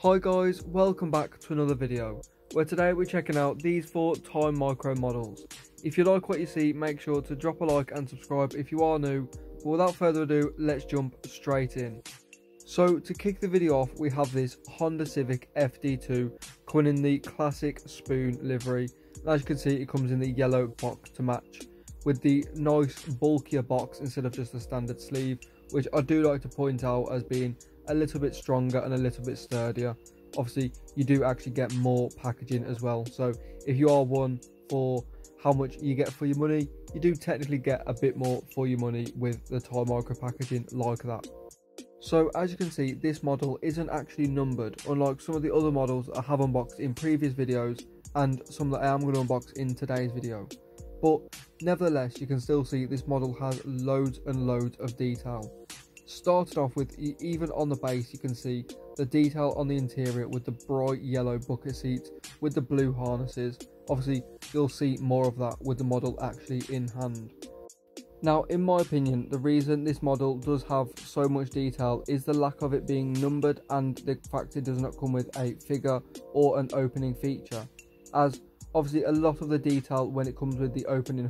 Hi guys, welcome back to another video, where today we're checking out these 4 Timemirco models. If you like what you see, make sure to drop a like and subscribe if you are new, but without further ado, let's jump straight in. So to kick the video off, we have this Honda Civic FD2 coming in the classic spoon livery. As you can see, it comes in the yellow box to match, with the nice bulkier box instead of just a standard sleeve, which I do like to point out as being a little bit stronger and a little bit sturdier. Obviously you do actually get more packaging as well, so if you are one for how much you get for your money, you do technically get a bit more for your money with the Timemirco packaging like that. So as you can see, this model isn't actually numbered, unlike some of the other models I have unboxed in previous videos and some that I am going to unbox in today's video. But nevertheless, you can still see this model has loads and loads of detail. Started off with, even on the base, you can see the detail on the interior with the bright yellow bucket seats with the blue harnesses. Obviously you'll see more of that with the model actually in hand. Now in my opinion, the reason this model does have so much detail is the lack of it being numbered and the fact it does not come with a figure or an opening feature, as obviously a lot of the detail when it comes with the opening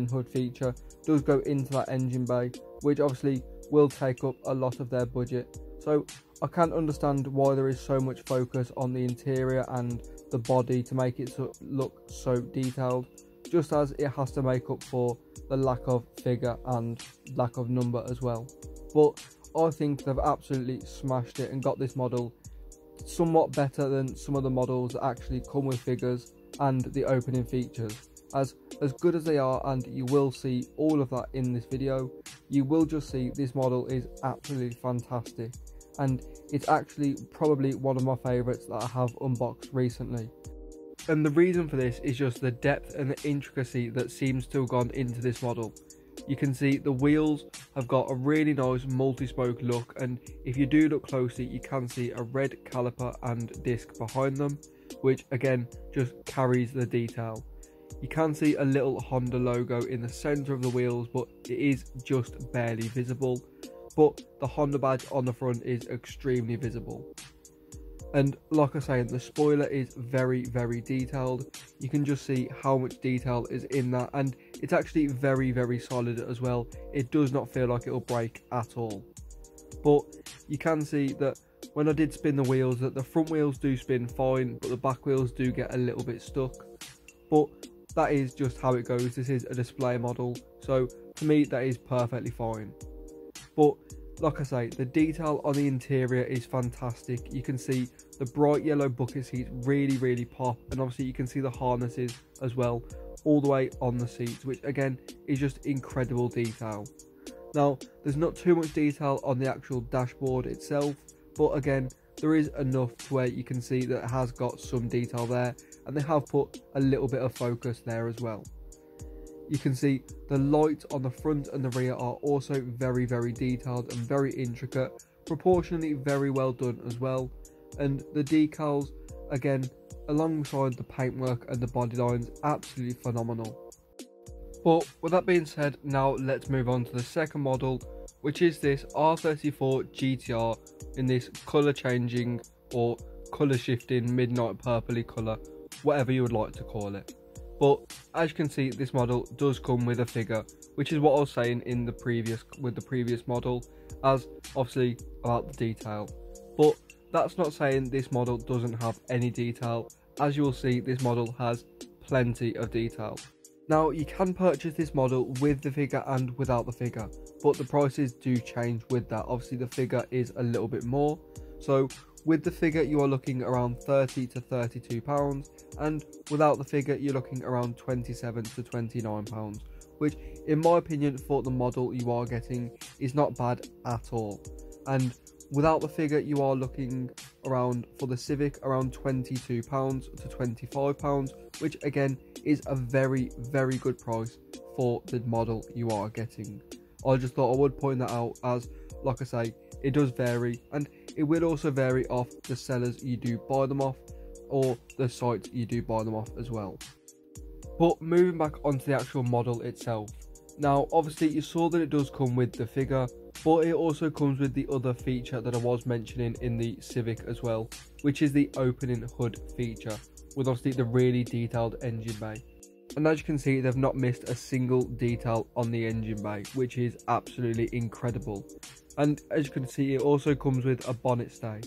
hood feature does go into that engine bay, which obviously will take up a lot of their budget. So I can't understand why there is so much focus on the interior and the body to make it look so detailed, just as it has to make up for the lack of figure and lack of number as well. But I think they've absolutely smashed it and got this model somewhat better than some of the models that actually come with figures and the opening features. As good as they are, and you will see all of that in this video, you will just see this model is absolutely fantastic, and it's actually probably one of my favourites that I have unboxed recently. And the reason for this is just the depth and the intricacy that seems to have gone into this model. You can see the wheels have got a really nice multi-spoke look, and if you do look closely you can see a red caliper and disc behind them, which again just carries the detail. You can see a little Honda logo in the centre of the wheels, but it is just barely visible, but the Honda badge on the front is extremely visible. And like I say, the spoiler is very detailed. You can just see how much detail is in that, and it's actually very solid as well. It does not feel like it will break at all. But you can see that when I did spin the wheels, that the front wheels do spin fine, but the back wheels do get a little bit stuck. But that is just how it goes. This is a display model, so to me that is perfectly fine. But like I say, the detail on the interior is fantastic. You can see the bright yellow bucket seats really pop, and obviously you can see the harnesses as well all the way on the seats, which again is just incredible detail. Now there's not too much detail on the actual dashboard itself, but again there is enough to where you can see that it has got some detail there, and they have put a little bit of focus there as well. You can see the lights on the front and the rear are also very detailed and very intricate, proportionally very well done as well, and the decals again alongside the paintwork and the body lines, absolutely phenomenal. But with that being said, now let's move on to the second model, which is this R34 GTR in this colour changing or colour shifting midnight purpley colour, whatever you would like to call it. But as you can see, this model does come with a figure, which is what I was saying in the previous model, as obviously about the detail. But that's not saying this model doesn't have any detail. As you will see, this model has plenty of detail. Now you can purchase this model with the figure and without the figure, but the prices do change with that. Obviously the figure is a little bit more, so with the figure you are looking around £30 to £32, and without the figure you're looking around £27 to £29, which in my opinion for the model you are getting is not bad at all. And without the figure you are looking around, for the Civic, around £22 to £25, which again is a very good price for the model you are getting. I just thought I would point that out, as like I say, it does vary, and it will also vary off the sellers you do buy them off or the sites you do buy them off as well. But moving back onto the actual model itself, now obviously you saw that it does come with the figure, But it also comes with the other feature that I was mentioning in the Civic as well, which is the opening hood feature, with obviously the really detailed engine bay. And as you can see, they've not missed a single detail on the engine bay, which is absolutely incredible. And as you can see, it also comes with a bonnet stay.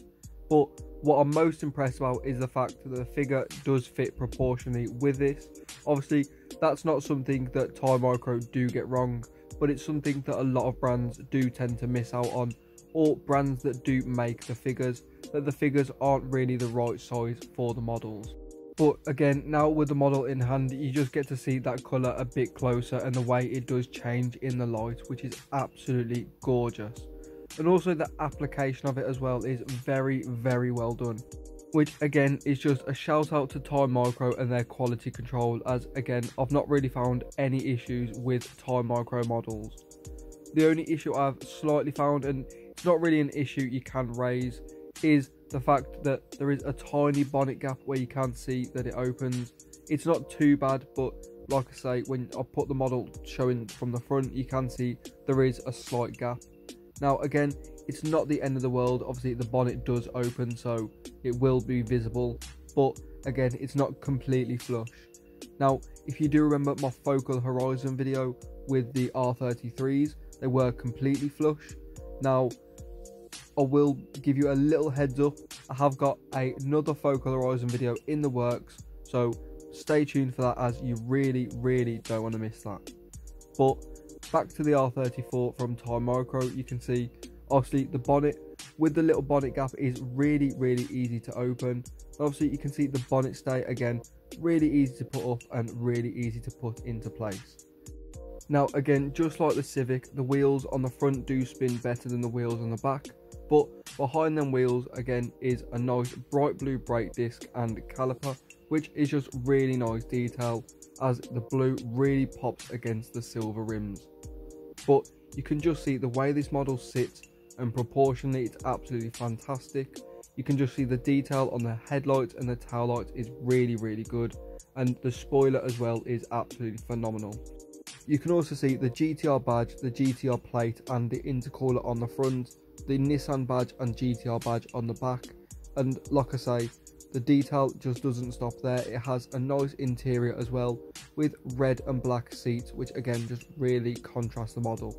But what I'm most impressed about is the fact that the figure does fit proportionally with this. Obviously, that's not something that Timemirco do get wrong, but it's something that a lot of brands do tend to miss out on, or brands that do make the figures, that the figures aren't really the right size for the models. But again, now with the model in hand, you just get to see that colour a bit closer and the way it does change in the light, which is absolutely gorgeous. And also the application of it as well is very, very well done, which again is just a shout out to Timemirco and their quality control, as again I've not really found any issues with Timemirco models. The only issue I've slightly found, and it's not really an issue you can raise, is the fact that there is a tiny bonnet gap where you can see that it opens. It's not too bad, but like I say, when I put the model showing from the front, you can see there is a slight gap. Now again, it's not the end of the world. Obviously the bonnet does open, so it will be visible, but again, it's not completely flush. Now if you do remember my focal horizon video with the R33s, they were completely flush. Now I will give you a little heads up, I have got another focal horizon video in the works, so stay tuned for that, as you really don't want to miss that. But back to the R34 from Timemirco, you can see obviously the bonnet with the little bonnet gap is really easy to open. Obviously you can see the bonnet stay, again, really easy to put up and really easy to put into place. Now again, just like the Civic, the wheels on the front do spin better than the wheels on the back, but behind them wheels again is a nice bright blue brake disc and caliper, which is just really nice detail, as the blue really pops against the silver rims. But you can just see the way this model sits, and proportionally it's absolutely fantastic. You can just see the detail on the headlights and the tail lights is really good, and the spoiler as well is absolutely phenomenal. You can also see the GTR badge, the GTR plate and the intercooler on the front, the Nissan badge and GTR badge on the back, and like I say, the detail just doesn't stop there. It has a nice interior as well, with red and black seats, which again just really contrast the model.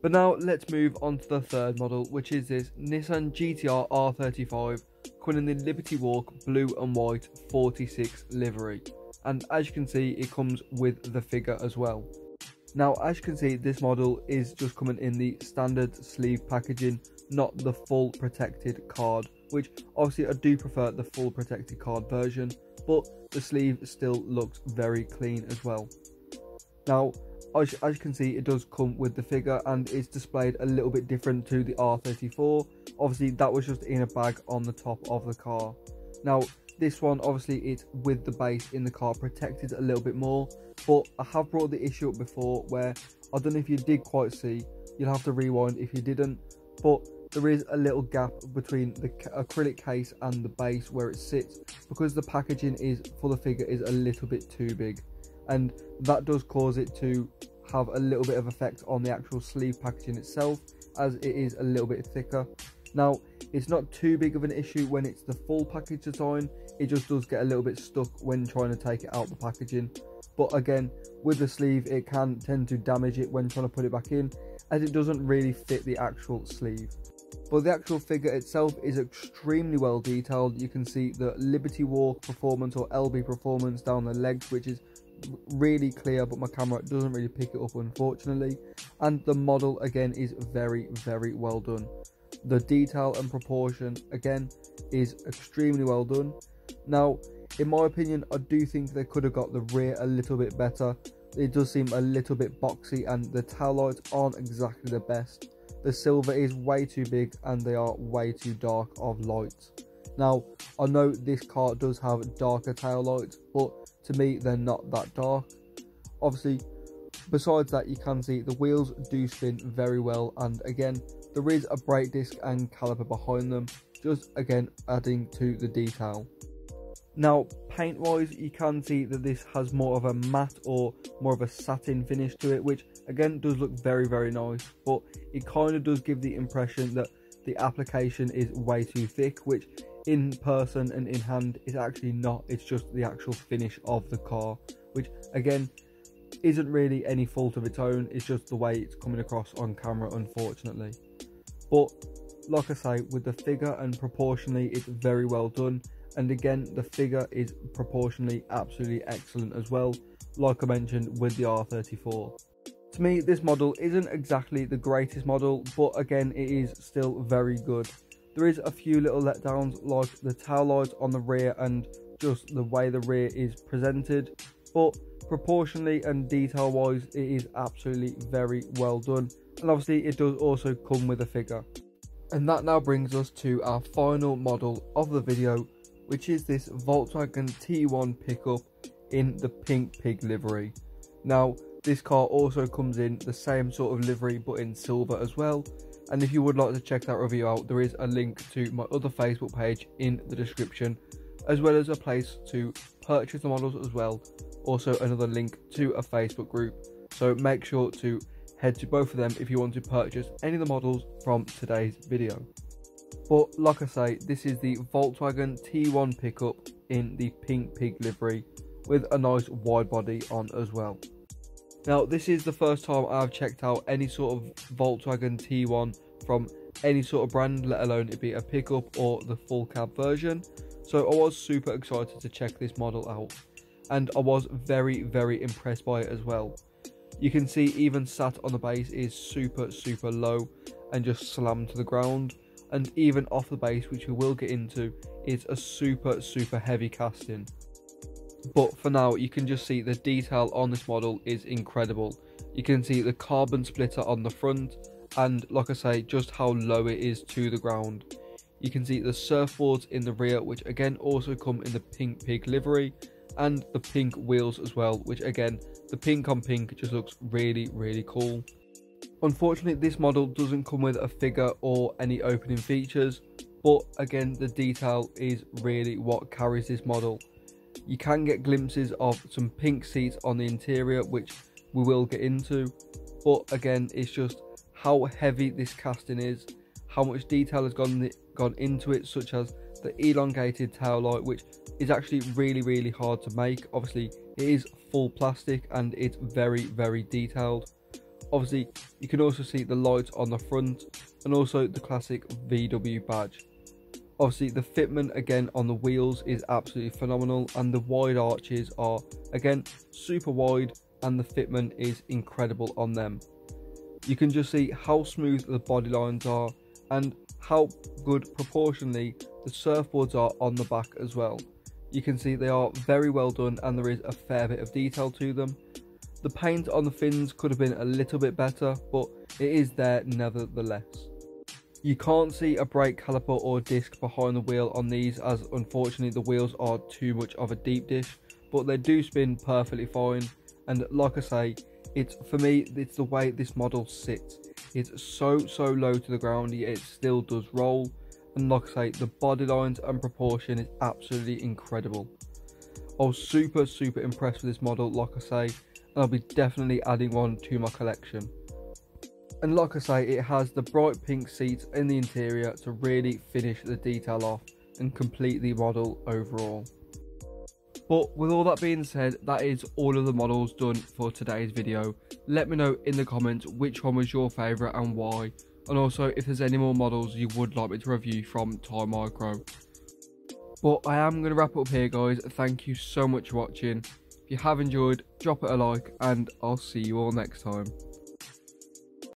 But now let's move on to the third model, which is this Nissan GTR R35 coming in the Liberty Walk blue and white 46 livery, and as you can see it comes with the figure as well. Now as you can see, this model is just coming in the standard sleeve packaging, not the full protected card, which obviously I do prefer the full protected card version, but the sleeve still looks very clean as well. Now as you can see, it does come with the figure and it's displayed a little bit different to the R34. Obviously that was just in a bag on the top of the car. Now this one, obviously it's with the base in the car protected a little bit more, but I have brought the issue up before where, I don't know if you did quite see, you'll have to rewind if you didn't, but there is a little gap between the acrylic case and the base where it sits, because the packaging is for the figure is a little bit too big, and that does cause it to have a little bit of effect on the actual sleeve packaging itself, as it is a little bit thicker. Now it's not too big of an issue when it's the full package design, it just does get a little bit stuck when trying to take it out the packaging, but again with the sleeve it can tend to damage it when trying to put it back in, as it doesn't really fit the actual sleeve. But the actual figure itself is extremely well detailed. You can see the Liberty Walk performance, or LB performance, down the legs, which is really clear, but my camera doesn't really pick it up unfortunately. And the model again is very well done. The detail and proportion again is extremely well done. Now in my opinion, I do think they could have got the rear a little bit better. It does seem a little bit boxy and the tail lights aren't exactly the best. The silver is way too big and they are way too dark of lights. Now I know this car does have darker tail lights, but to me they're not that dark. Obviously besides that, you can see the wheels do spin very well, and again there is a brake disc and caliper behind them, just again adding to the detail. Now paint wise, you can see that this has more of a matte or more of a satin finish to it, which again does look very nice, but it kind of does give the impression that the application is way too thick, which in person and in hand is actually not. It's just the actual finish of the car, which again isn't really any fault of its own. It's just the way it's coming across on camera, unfortunately. But like I say, with the figure and proportionally, it's very well done. And again, the figure is proportionally absolutely excellent as well, like I mentioned with the R34. To me, this model isn't exactly the greatest model, but again, it is still very good. There is a few little letdowns, like the tail lights on the rear and just the way the rear is presented, but proportionally and detail wise, it is absolutely very well done. And obviously it does also come with a figure. And that now brings us to our final model of the video, which is this Volkswagen T1 pickup in the pink pig livery. Now this car also comes in the same sort of livery but in silver as well, and if you would like to check that review out, there is a link to my other Facebook page in the description, as well as a place to purchase the models as well, also another link to a Facebook group. So make sure to head to both of them if you want to purchase any of the models from today's video. But like I say, this is the Volkswagen T1 pickup in the pink pig livery with a nice wide body on as well. Now this is the first time I've checked out any sort of Volkswagen T1 from any sort of brand, let alone it be a pickup or the full cab version. So I was super excited to check this model out, and I was very impressed by it as well. You can see even sat on the base is super low and just slammed to the ground, and even off the base, which we will get into, is a super heavy casting. But for now, you can just see the detail on this model is incredible. You can see the carbon splitter on the front, and like I say, just how low it is to the ground. You can see the surfboards in the rear, which again also come in the pink pig livery, and the pink wheels as well, which again, the pink on pink just looks really cool. Unfortunately, this model doesn't come with a figure or any opening features, but again, the detail is really what carries this model. You can get glimpses of some pink seats on the interior, which we will get into, but again, it's just how heavy this casting is, how much detail has gone into it, such as the elongated tail light, which is actually really hard to make. Obviously it is full plastic and it's very detailed. Obviously you can also see the lights on the front and also the classic VW badge. Obviously the fitment again on the wheels is absolutely phenomenal, and the wide arches are again super wide, and the fitment is incredible on them. You can just see how smooth the body lines are and how good proportionally the surfboards are on the back as well. You can see they are very well done and there is a fair bit of detail to them. The paint on the fins could have been a little bit better, but it is there nevertheless. You can't see a brake caliper or disc behind the wheel on these, as unfortunately the wheels are too much of a deep dish, but they do spin perfectly fine. And like I say, for me, it's the way this model sits. It's so low to the ground, yet it still does roll. And like I say, the body lines and proportion is absolutely incredible. I was super impressed with this model, like I say, and I'll be definitely adding one to my collection. And like I say, it has the bright pink seats in the interior to really finish the detail off and complete the model overall. But with all that being said, that is all of the models done for today's video. Let me know in the comments which one was your favourite and why, and also if there's any more models you would like me to review from Timemirco. But I am going to wrap up here, guys. Thank you so much for watching. If you have enjoyed, drop it a like, and I'll see you all next time.